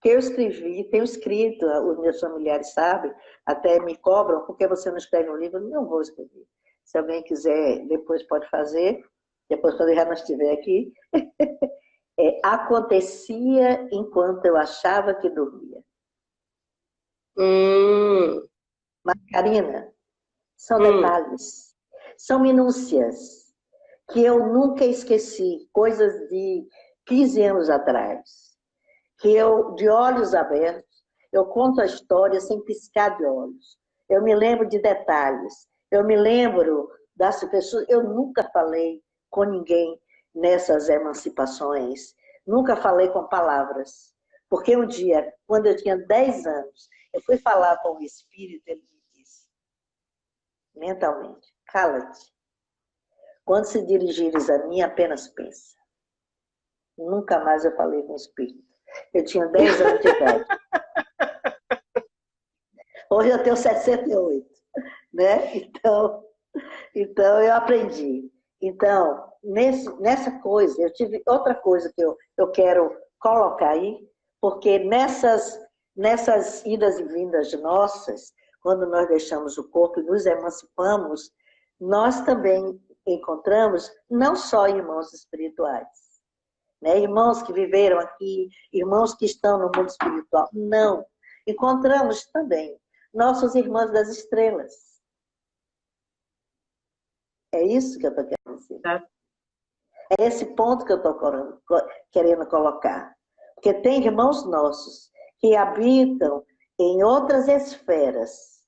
que eu escrevi, tenho escrito, os meus familiares sabem, até me cobram, por que você não escreve um livro? Eu não vou escrever. Se alguém quiser, depois pode fazer, depois quando eu já não estiver aqui. Acontecia enquanto eu achava que dormia. Mas, Karina, são detalhes, são minúcias que eu nunca esqueci, coisas de 15 anos atrás, que eu, de olhos abertos, eu conto a história sem piscar de olhos. Eu me lembro de detalhes, eu me lembro das pessoas, eu nunca falei com ninguém nessas emancipações, nunca falei com palavras, porque um dia, quando eu tinha 10 anos, eu fui falar com o espírito, ele me disse, mentalmente, cala-te. Quando se dirigires a mim, apenas pensa. Nunca mais eu falei com o espírito. Eu tinha 10 anos de idade. Hoje eu tenho 68, né? Então eu aprendi. Então, nessa coisa, eu tive outra coisa que eu quero colocar aí, porque nessas idas e vindas nossas, quando nós deixamos o corpo e nos emancipamos, nós também encontramos não só irmãos espirituais, né? Irmãos que viveram aqui, irmãos que estão no mundo espiritual. Não. Encontramos também nossos irmãos das estrelas. É isso que eu estou querendo dizer. É esse ponto que eu estou querendo colocar. Porque tem irmãos nossos que habitam em outras esferas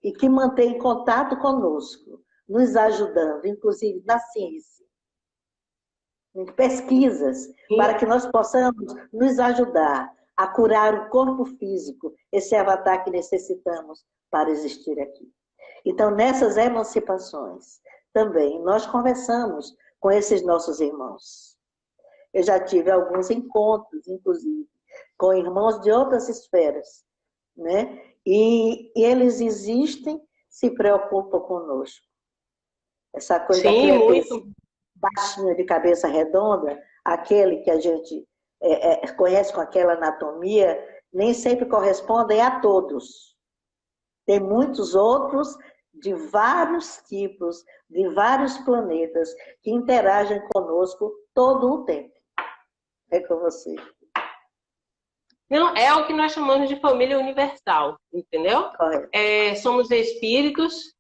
e que mantêm contato conosco, nos ajudando, inclusive na ciência, em pesquisas, para que nós possamos nos ajudar a curar o corpo físico, esse avatar que necessitamos para existir aqui. Então, nessas emancipações, também nós conversamos com esses nossos irmãos. Eu já tive alguns encontros, inclusive, com irmãos de outras esferas, né? E eles existem, se preocupam conosco. Essa coisa muito baixinha de cabeça redonda, aquele que a gente conhece com aquela anatomia, nem sempre correspondem a todos. Tem muitos outros de vários tipos, de vários planetas, que interagem conosco todo o tempo. É com você. Não, é o que nós chamamos de família universal, entendeu? Correto. Somos espíritos,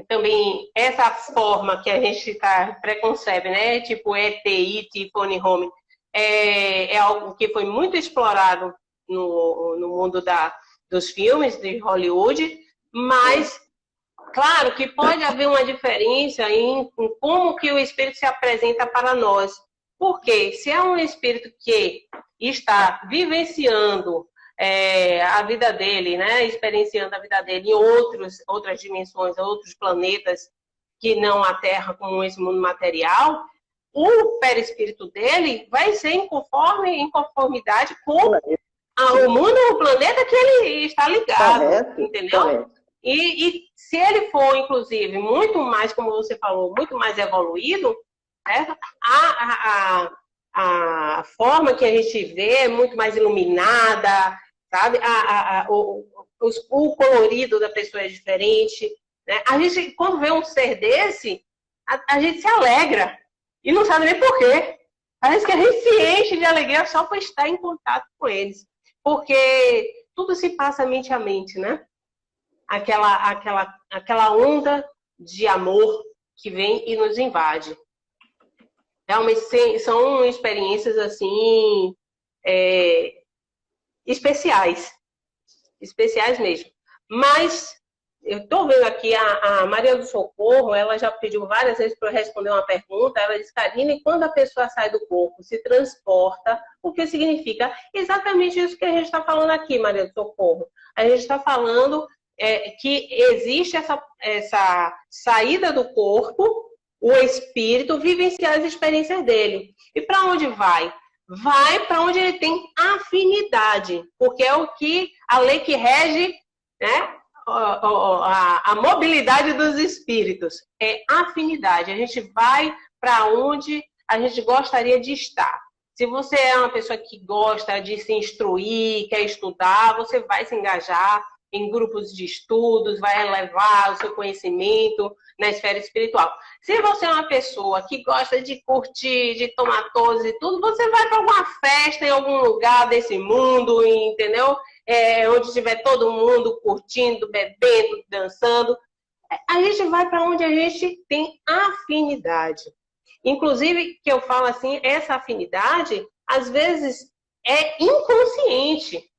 também essa forma que a gente preconcebe, né? Tipo ETI, Phone Home, é algo que foi muito explorado no mundo dos filmes de Hollywood, mas claro que pode haver uma diferença em como que o espírito se apresenta para nós. Porque se é um espírito que está vivenciando a vida dele, né, experienciando a vida dele em outras dimensões, outros planetas que não a Terra, como esse mundo material, o perispírito dele vai ser em conformidade com o mundo, o planeta que ele está ligado, correto, entendeu? Correto. E se ele for, inclusive, muito mais, como você falou, muito mais evoluído, certo? A forma que a gente vê é muito mais iluminada, sabe? O colorido da pessoa é diferente, né? A gente, quando vê um ser desse, a gente se alegra e não sabe nem por quê. Parece que a gente se enche de alegria só por estar em contato com eles. Porque tudo se passa mente a mente, né? Aquela onda de amor que vem e nos invade. Realmente são experiências assim especiais mesmo. Mas eu estou vendo aqui a Maria do Socorro, ela já pediu várias vezes para eu responder uma pergunta. Ela disse, Karine, quando a pessoa sai do corpo, se transporta, o que significa? Exatamente isso que a gente está falando aqui, Maria do Socorro. A gente está falando que existe essa saída do corpo, o espírito vivenciar as experiências dele. E para onde vai? Vai para onde ele tem afinidade, porque é a lei que rege, né, a mobilidade dos espíritos, é afinidade. A gente vai para onde a gente gostaria de estar. Se você é uma pessoa que gosta de se instruir, quer estudar, você vai se engajar em grupos de estudos, vai elevar o seu conhecimento na esfera espiritual. Se você é uma pessoa que gosta de curtir, de tomar todos e tudo, você vai para alguma festa em algum lugar desse mundo, entendeu? Onde estiver todo mundo curtindo, bebendo, dançando. A gente vai para onde a gente tem afinidade. Inclusive, que eu falo assim, essa afinidade, às vezes, é inconsciente.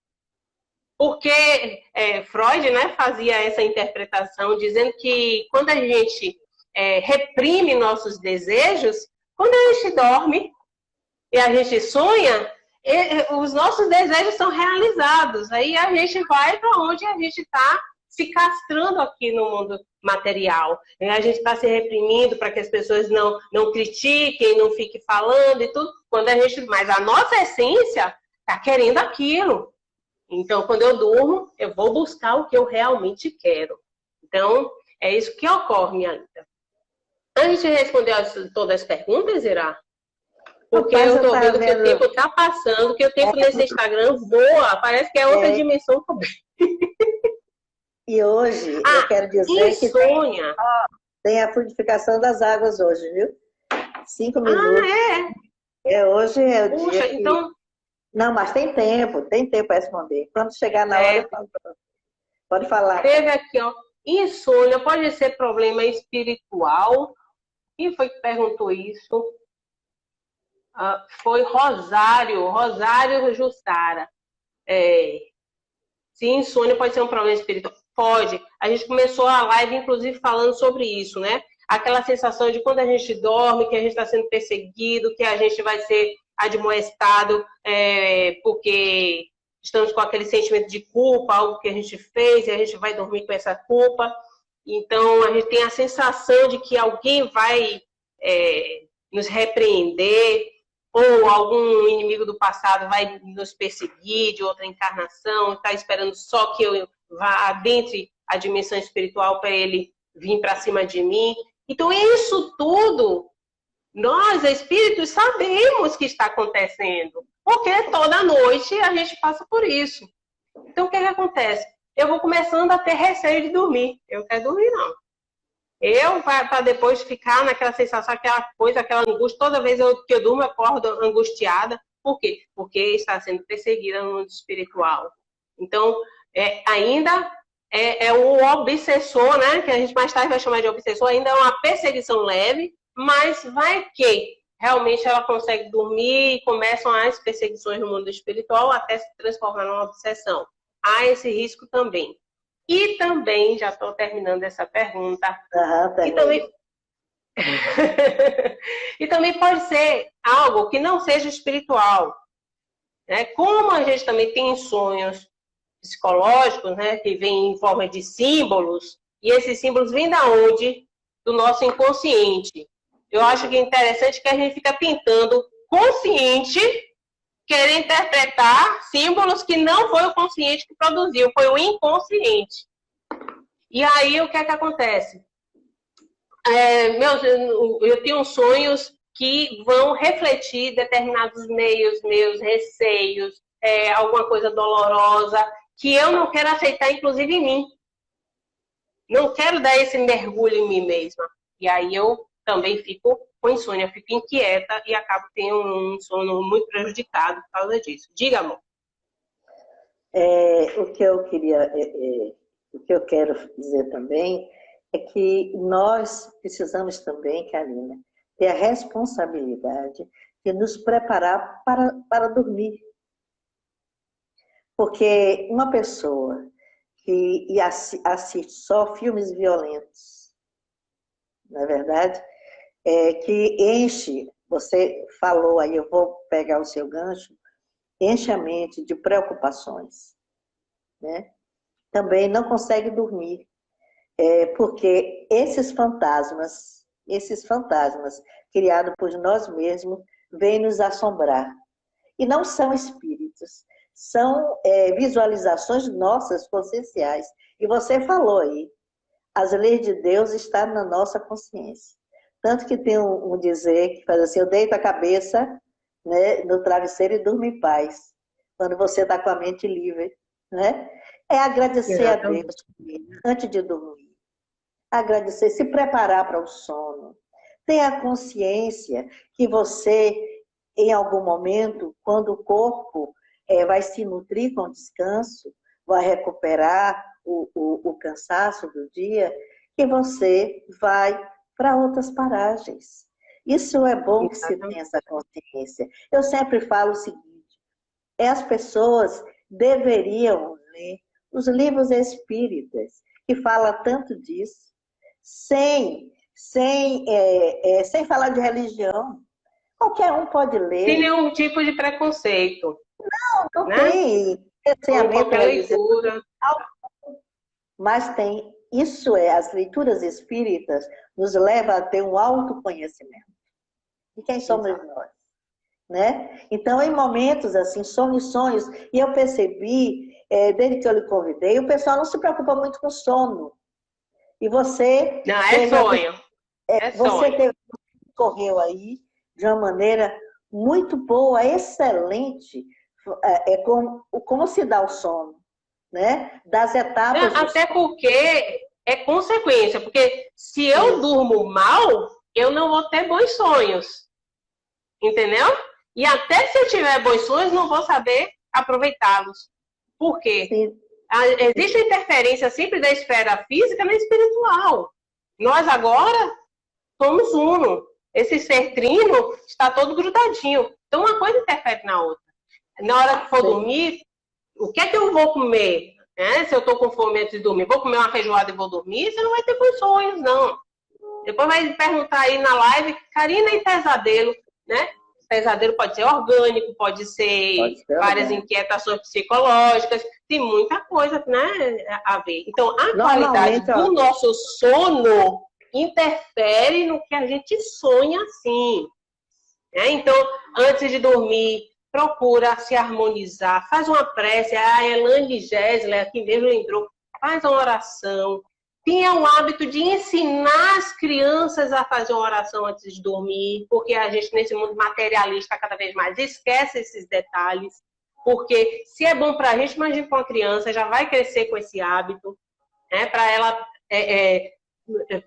Porque Freud, né, fazia essa interpretação, dizendo que quando a gente reprime nossos desejos, quando a gente dorme e a gente sonha, os nossos desejos são realizados. Aí a gente vai para onde a gente está se castrando aqui no mundo material. A gente está se reprimindo para que as pessoas não critiquem, não fiquem falando e tudo. Mas a nossa essência está querendo aquilo. Então, quando eu durmo, eu vou buscar o que eu realmente quero. Então, é isso que ocorre, minha linda. Antes de responder todas as perguntas, Ira, porque eu estou vendo que o tempo está passando, que o tempo nesse Instagram voa, parece que é outra dimensão também. E hoje, eu quero dizer que tem a fluidificação das águas hoje, viu? 5 minutos. Hoje é o dia que... Então... Não, mas tem tempo para responder. Quando chegar na hora, eu falo. Pode falar. Teve aqui, ó, insônia pode ser problema espiritual? Quem foi que perguntou isso? Foi Rosário Jussara. Se insônia pode ser um problema espiritual? Pode. A gente começou a live, inclusive, falando sobre isso, né? Aquela sensação de quando a gente dorme, que a gente está sendo perseguido, que a gente vai ser admoestado porque estamos com aquele sentimento de culpa, algo que a gente fez, e a gente vai dormir com essa culpa. Então, a gente tem a sensação de que alguém vai nos repreender, ou algum inimigo do passado vai nos perseguir de outra encarnação, está esperando só que eu vá adentre a dimensão espiritual para ele vir para cima de mim. Então, isso tudo, nós, espíritos, sabemos que está acontecendo, porque toda noite a gente passa por isso. Então, o que acontece? Eu vou começando a ter receio de dormir. Eu não quero dormir, não. Para depois ficar naquela sensação, aquela coisa, aquela angústia. Toda vez que eu durmo, eu acordo angustiada. Por quê? Porque está sendo perseguida no mundo espiritual. Então, ainda é o obsessor, né? Que a gente mais tarde vai chamar de obsessor. Ainda é uma perseguição leve, mas vai que realmente ela consegue dormir e começam as perseguições no mundo espiritual até se transformar numa obsessão. Há esse risco também. E também, já estou terminando essa pergunta, e também pode ser algo que não seja espiritual. Né? Como a gente também tem sonhos psicológicos, né, que vêm em forma de símbolos, e esses símbolos vêm da onde? Do nosso inconsciente. Eu acho que é interessante que a gente fica pintando consciente, querer interpretar símbolos que não foi o consciente que produziu, foi o inconsciente. E aí, o que é que acontece? Eu tenho sonhos que vão refletir determinados meus receios, alguma coisa dolorosa, que eu não quero aceitar, inclusive em mim. Não quero dar esse mergulho em mim mesma. E aí eu também fico com insônia, fico inquieta e acabo tendo um sono muito prejudicado por causa disso. Diga, amor. O que eu quero dizer também é que nós precisamos também, Karina, ter a responsabilidade de nos preparar para dormir. Porque uma pessoa que assiste só filmes violentos, não é verdade? Que enche, você falou aí, eu vou pegar o seu gancho, enche a mente de preocupações, né? Também não consegue dormir, porque esses fantasmas criados por nós mesmos, vêm nos assombrar. E não são espíritos, são visualizações nossas conscienciais. E você falou aí, as leis de Deus estão na nossa consciência. Tanto que tem um dizer que faz assim, eu deito a cabeça, né, no travesseiro e durmo em paz. Quando você está com a mente livre, né? É agradecer a Deus antes de dormir. Agradecer, se preparar para o sono. Tenha consciência que você, em algum momento, quando o corpo vai se nutrir com descanso, vai recuperar o cansaço do dia, que você vai para outras paragens. Isso é bom que se tenha essa consciência. Eu sempre falo o seguinte, as pessoas deveriam ler os livros espíritas, que fala tanto disso, sem falar de religião. Qualquer um pode ler. Sem nenhum tipo de preconceito. Não né? tem qualquer leitura. Mas tem, as leituras espíritas nos levam a ter um autoconhecimento. E quem somos nós? Né? Então, em momentos assim, sonhos, e eu percebi, desde que eu lhe convidei, o pessoal não se preocupa muito com sono. E você... Não, é sonho. Você correu aí de uma maneira muito boa, excelente, como se dá o sono, né? Das etapas... Até porque é consequência, porque se eu durmo mal, eu não vou ter bons sonhos. Entendeu? E até se eu tiver bons sonhos, não vou saber aproveitá-los. Por quê? Existe a interferência sempre da esfera física na espiritual. Nós agora somos uno. Esse ser trino está todo grudadinho. Então uma coisa interfere na outra. Na hora que for dormir, o que é que eu vou comer? Se eu estou com fome antes de dormir, vou comer uma feijoada e vou dormir? Você não vai ter bons sonhos, não. Depois vai me perguntar aí na live, Karina, e pesadelo? Né? Pesadelo pode ser orgânico, pode ser várias inquietações psicológicas, tem muita coisa, né, a ver. Então, a qualidade do nosso sono interfere no que a gente sonha, sim. Então, antes de dormir, procura se harmonizar, faz uma prece. A Elaine Gessler, aqui mesmo lembrou, faz uma oração. Tenha o hábito de ensinar as crianças a fazer uma oração antes de dormir, porque a gente, nesse mundo materialista, cada vez mais esquece esses detalhes. Porque se é bom para a gente, imagina para uma criança, já vai crescer com esse hábito, né? Para ela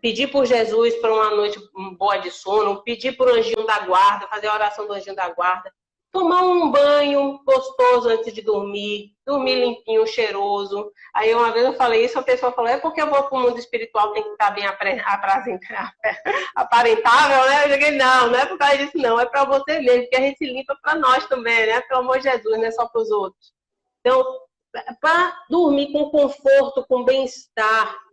pedir por Jesus para uma noite boa de sono, pedir por anjinho da guarda, fazer a oração do anjinho da guarda, tomar um banho gostoso antes de dormir, dormir limpinho, cheiroso. Aí uma vez eu falei isso, a pessoa falou, é porque eu vou para o mundo espiritual, tem que estar bem aparentável, né? Eu digo, não é por causa disso não, é para você mesmo, porque a gente se limpa para nós também, né? Pelo amor de Jesus, não é só para os outros. Então, para dormir com conforto, com bem-estar,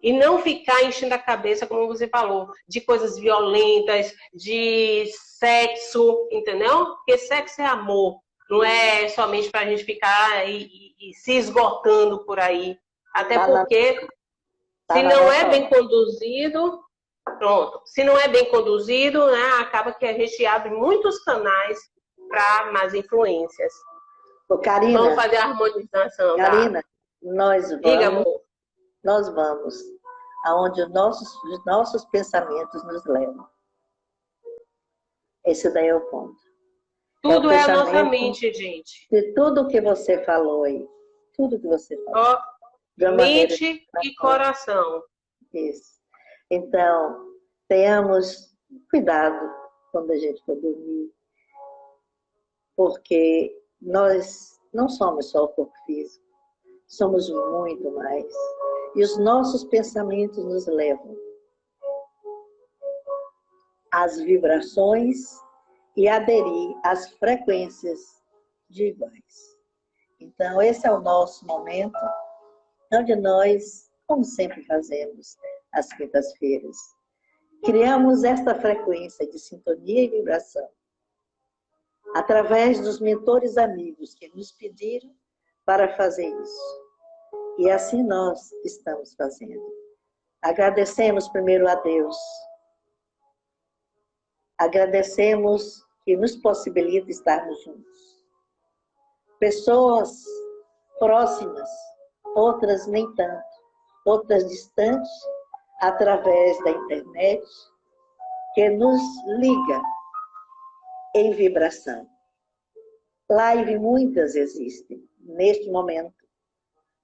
e não ficar enchendo a cabeça, como você falou, de coisas violentas, de sexo, entendeu? Porque sexo é amor, não é somente para a gente ficar e se esgotando por aí. Até porque, se não é bem conduzido, pronto. Se não é bem conduzido, né, acaba que a gente abre muitos canais para más influências. Ô, Karina, vamos fazer a harmonização. Karina, nós vamos... Diga, amor. Nós vamos aonde os nossos pensamentos nos levam. Esse daí é o ponto. Tudo é a nossa mente, gente. De tudo que você falou aí. Tudo que você falou. Mente e coração. Isso. Então, tenhamos cuidado quando a gente for dormir. Porque nós não somos só o corpo físico. Somos muito mais. E os nossos pensamentos nos levam às vibrações e aderir às frequências de iguais. Então, esse é o nosso momento, onde nós, como sempre fazemos, às quintas-feiras, criamos esta frequência de sintonia e vibração através dos mentores amigos que nos pediram para fazer isso. E assim nós estamos fazendo. Agradecemos primeiro a Deus. Agradecemos que nos possibilita estarmos juntos. Pessoas próximas outras nem tanto, outras distantes, através da internet, que nos liga em vibração. Live muitas existem neste momento,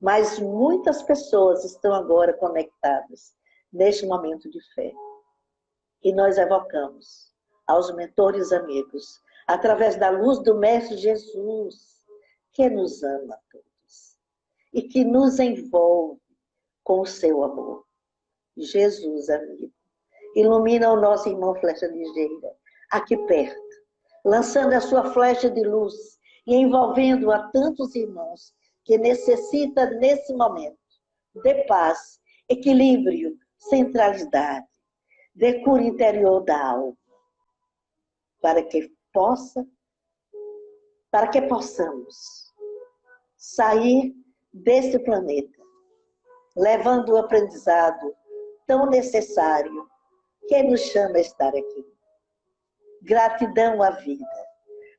mas muitas pessoas estão agora conectadas neste momento de fé. E nós evocamos aos mentores amigos, através da luz do Mestre Jesus, que nos ama a todos e que nos envolve com o seu amor. Jesus, amigo, ilumina o nosso irmão Flecha Ligeira, aqui perto, lançando a sua flecha de luz e envolvendo a tantos irmãos que necessita nesse momento de paz, equilíbrio, centralidade, de cura interior da alma, para que possamos sair desse planeta, levando o aprendizado tão necessário que nos chama a estar aqui. Gratidão à vida,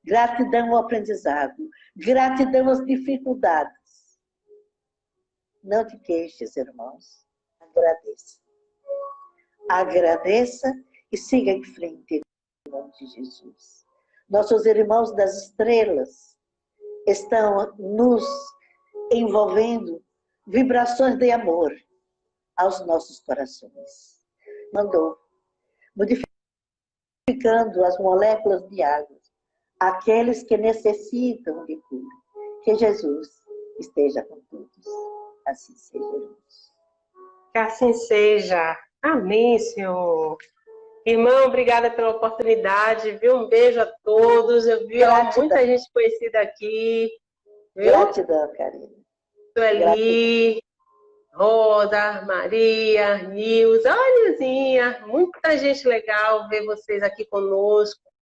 gratidão ao aprendizado, gratidão às dificuldades. Não te queixes, irmãos, agradeça. Agradeça e siga em frente, em nome de Jesus. Nossos irmãos das estrelas estão nos envolvendo vibrações de amor aos nossos corações. Mandou, modificando as moléculas de água, aqueles que necessitam de cura. Que Jesus esteja com todos. Assim seja, irmãos. Que assim seja. Amém, Senhor. Irmão, obrigada pela oportunidade, viu? Um beijo a todos. Eu vi muita gente conhecida aqui. Viu? Gratidão, Karina. Sueli, Roda, Maria, Nilza, olha, Nilzinha, muita gente legal ver vocês aqui conosco.